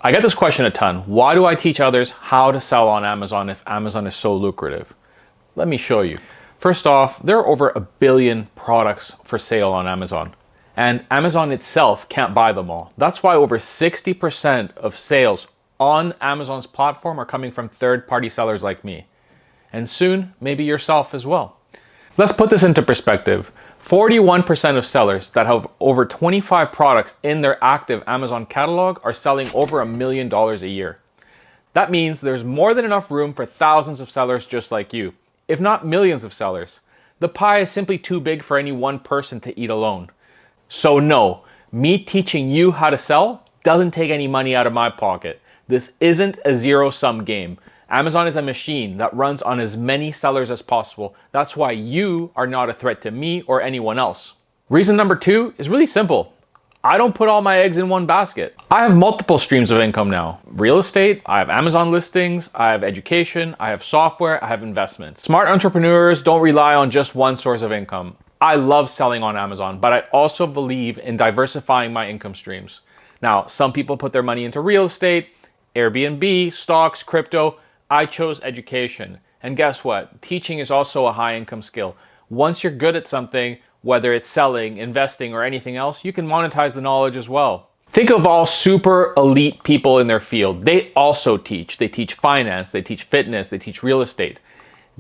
I get this question a ton. Why do I teach others how to sell on Amazon if Amazon is so lucrative? Let me show you. First off, there are over 1 billion products for sale on Amazon, and Amazon itself can't buy them all. That's why over 60% of sales on Amazon's platform are coming from third-party sellers like me, and soon, maybe yourself as well. Let's put this into perspective. 41% of sellers that have over 25 products in their active Amazon catalog are selling over $1 million a year. That means there's more than enough room for thousands of sellers just like you, if not millions of sellers. The pie is simply too big for any one person to eat alone. So no, me teaching you how to sell doesn't take any money out of my pocket. This isn't a zero-sum game. Amazon is a machine that runs on as many sellers as possible. That's why you are not a threat to me or anyone else. Reason number 2 is really simple. I don't put all my eggs in one basket. I have multiple streams of income now. Real estate, I have Amazon listings, I have education, I have software, I have investments. Smart entrepreneurs don't rely on just one source of income. I love selling on Amazon, but I also believe in diversifying my income streams. Now, some people put their money into real estate, Airbnb, stocks, crypto. I chose education. And guess what? Teaching is also a high income skill. Once you're good at something, whether it's selling, investing, or anything else, you can monetize the knowledge as well. Think of all super elite people in their field. They also teach. They teach finance, they teach fitness, they teach real estate.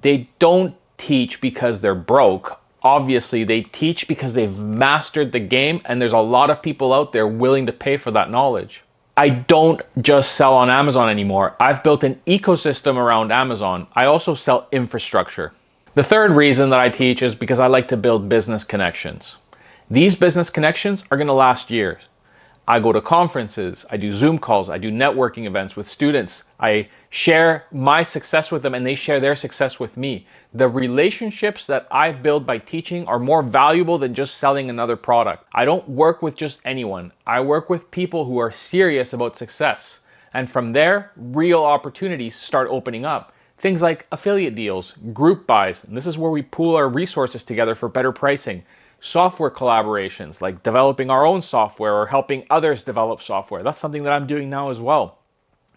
They don't teach because they're broke. Obviously, they teach because they've mastered the game, and there's a lot of people out there willing to pay for that knowledge. I don't just sell on Amazon anymore. I've built an ecosystem around Amazon. I also sell infrastructure. The third reason that I teach is because I like to build business connections. These business connections are going to last years. I go to conferences, I do Zoom calls, I do networking events with students. I share my success with them and they share their success with me. The relationships that I build by teaching are more valuable than just selling another product. I don't work with just anyone. I work with people who are serious about success. And from there, real opportunities start opening up. Things like affiliate deals, group buys, and this is where we pool our resources together for better pricing. Software collaborations, like developing our own software or helping others develop software. That's something that I'm doing now as well.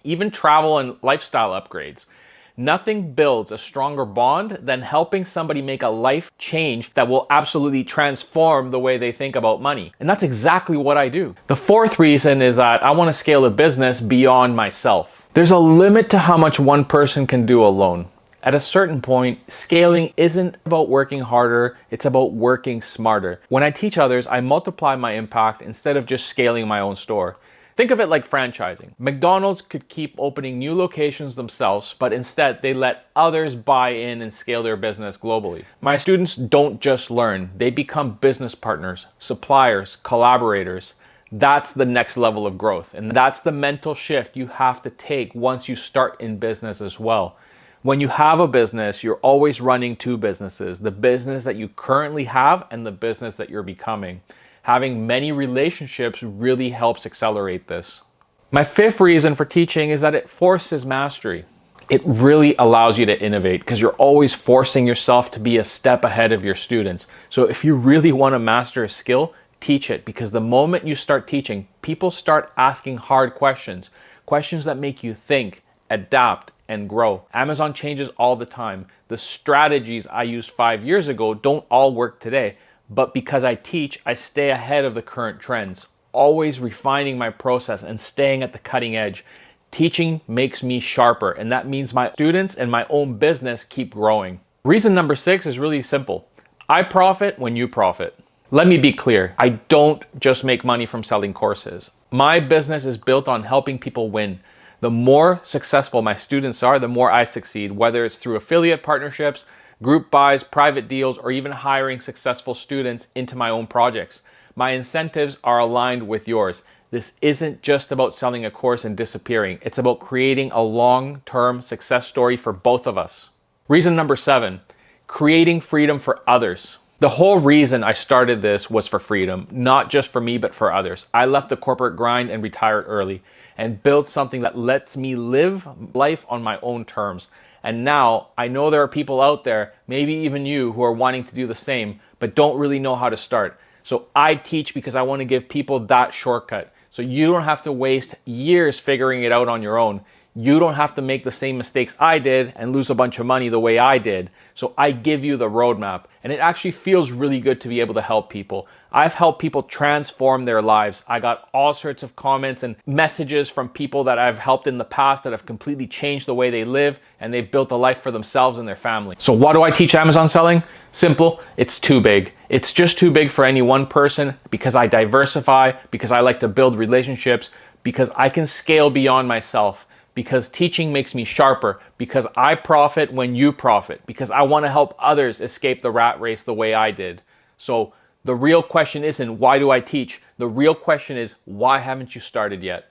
Even travel and lifestyle upgrades. Nothing builds a stronger bond than helping somebody make a life change that will absolutely transform the way they think about money. And that's exactly what I do. The fourth reason is that I want to scale a business beyond myself. There's a limit to how much one person can do alone. At a certain point, scaling isn't about working harder, it's about working smarter. When I teach others, I multiply my impact instead of just scaling my own store. Think of it like franchising. McDonald's could keep opening new locations themselves, but instead they let others buy in and scale their business globally. My students don't just learn, they become business partners, suppliers, collaborators. That's the next level of growth, and that's the mental shift you have to take once you start in business as well. When you have a business, you're always running two businesses, the business that you currently have and the business that you're becoming. Having many relationships really helps accelerate this. My fifth reason for teaching is that it forces mastery. It really allows you to innovate because you're always forcing yourself to be a step ahead of your students. So if you really want to master a skill, teach it, because the moment you start teaching, people start asking hard questions, questions that make you think, adapt, and grow. Amazon changes all the time. The strategies I used 5 years ago don't all work today, but because I teach, I stay ahead of the current trends, always refining my process and staying at the cutting edge. Teaching makes me sharper, and that means my students and my own business keep growing. Reason number 6 is really simple. I profit when you profit. Let me be clear, I don't just make money from selling courses. My business is built on helping people win. The more successful my students are, the more I succeed, whether it's through affiliate partnerships, group buys, private deals, or even hiring successful students into my own projects. My incentives are aligned with yours. This isn't just about selling a course and disappearing. It's about creating a long-term success story for both of us. Reason number 7, creating freedom for others. The whole reason I started this was for freedom, not just for me, but for others. I left the corporate grind and retired early and built something that lets me live life on my own terms. And now I know there are people out there, maybe even you, who are wanting to do the same, but don't really know how to start. So I teach because I want to give people that shortcut So you don't have to waste years figuring it out on your own. You don't have to make the same mistakes I did and lose a bunch of money the way I did. So I give you the roadmap, and it actually feels really good to be able to help people. I've helped people transform their lives. I got all sorts of comments and messages from people that I've helped in the past that have completely changed the way they live, and they've built a life for themselves and their family. So why do I teach Amazon selling? Simple, it's too big. It's just too big for any one person, because I diversify, because I like to build relationships, because I can scale beyond myself, because teaching makes me sharper, because I profit when you profit, because I want to help others escape the rat race the way I did. So the real question isn't why do I teach? The real question is, why haven't you started yet?